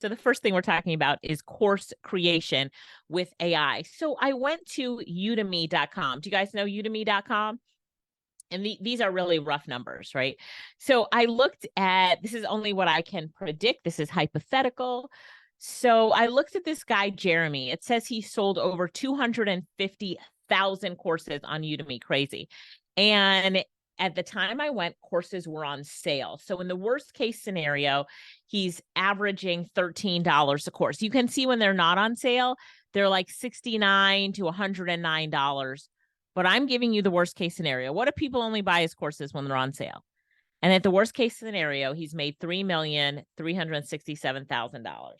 So the first thing we're talking about is course creation with AI. So I went to udemy.com. Do you guys know udemy.com? And these are really rough numbers, right? So I looked at, this is only what I can predict. This is hypothetical. So I looked at this guy, Jeremy. It says he sold over 250,000 courses on Udemy. Crazy. And at the time I went, courses were on sale. So in the worst case scenario, he's averaging $13 a course. You can see when they're not on sale, they're like $69 to $109. But I'm giving you the worst case scenario. What if people only buy his courses when they're on sale? And at the worst case scenario, he's made $3,367,000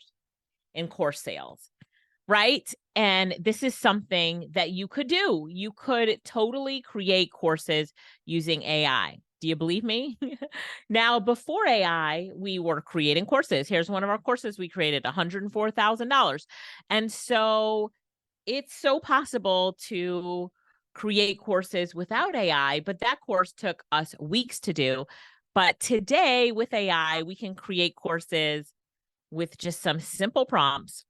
in course sales, right? And this is something that you could do. You could totally create courses using AI. Do you believe me? Now, before AI, we were creating courses. Here's one of our courses we created, $104,000. And so it's so possible to create courses without AI, but that course took us weeks to do. But today with AI, we can create courses with just some simple prompts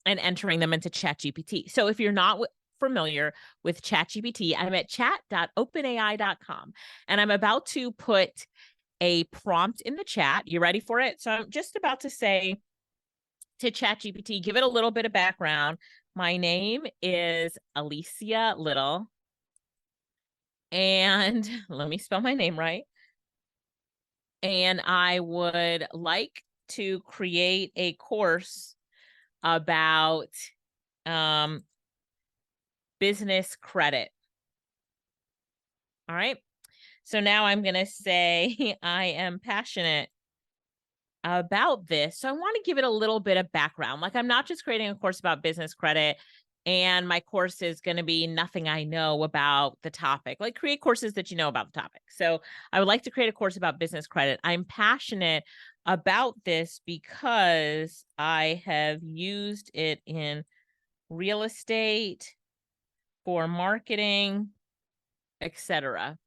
and entering them into ChatGPT. So if you're not familiar with ChatGPT, I'm at chat.openai.com, and I'm about to put a prompt in the chat. You ready for it? So I'm just about to say to ChatGPT, give it a little bit of background. My name is Alicia Lyttle, and let me spell my name right. And I would like to create a course about business credit. All right. So now I'm going to say I am passionate about this. So I want to give it a little bit of background. Like, I'm not just creating a course about business credit and my course is going to be nothing I know about the topic. Like, create courses that you know about the topic. So I would like to create a course about business credit. I'm passionate about this because I have used it in real estate, for marketing, etc.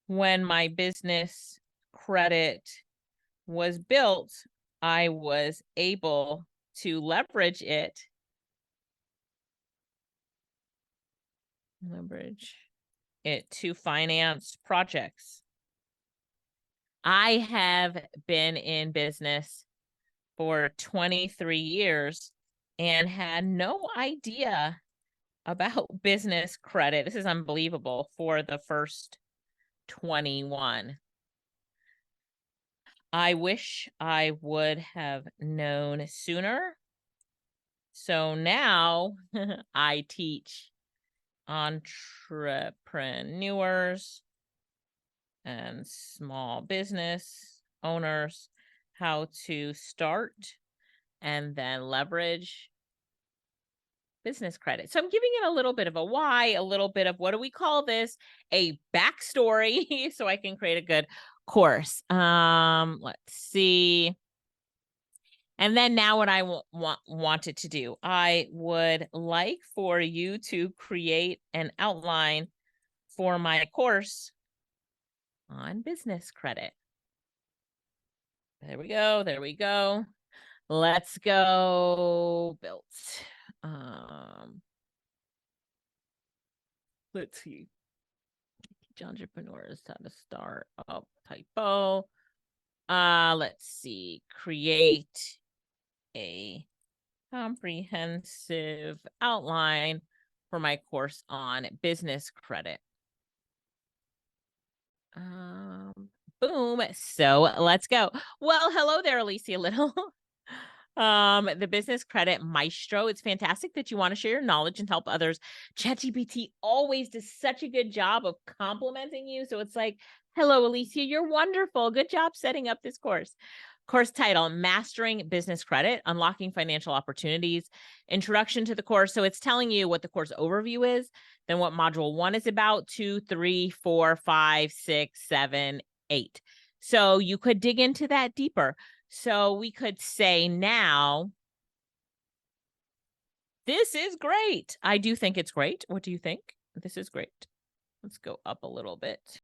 When my business credit was built, I was able to leverage it. To finance projects. I have been in business for 23 years and had no idea about business credit. This is unbelievable for the first 21. I wish I would have known sooner. So now I teach entrepreneurs and small business owners how to start and then leverage business credit. So I'm giving it a little bit of a why, a little bit of, what do we call this? A backstory so I can create a good course. Let's see. And then now what I wanted to do, I would like for you to create an outline for my course on business credit. There we go. There we go. Let's go built. Let's see. Teach entrepreneurs how to start up. Typo. Let's see. Create a comprehensive outline for my course on business credit. Boom. So let's go. Well, hello there, Alicia Lyttle. The business credit maestro. It's fantastic that you want to share your knowledge and help others. ChatGPT always does such a good job of complimenting you. So it's like, hello, Alicia, you're wonderful. Good job setting up this course. Course title, Mastering Business Credit, Unlocking Financial Opportunities. Introduction to the course. So it's telling you what the course overview is, then what module 1 is about, 2, 3, 4, 5, 6, 7, 8. So you could dig into that deeper. So we could say now, this is great. I do think it's great. What do you think? This is great. Let's go up a little bit.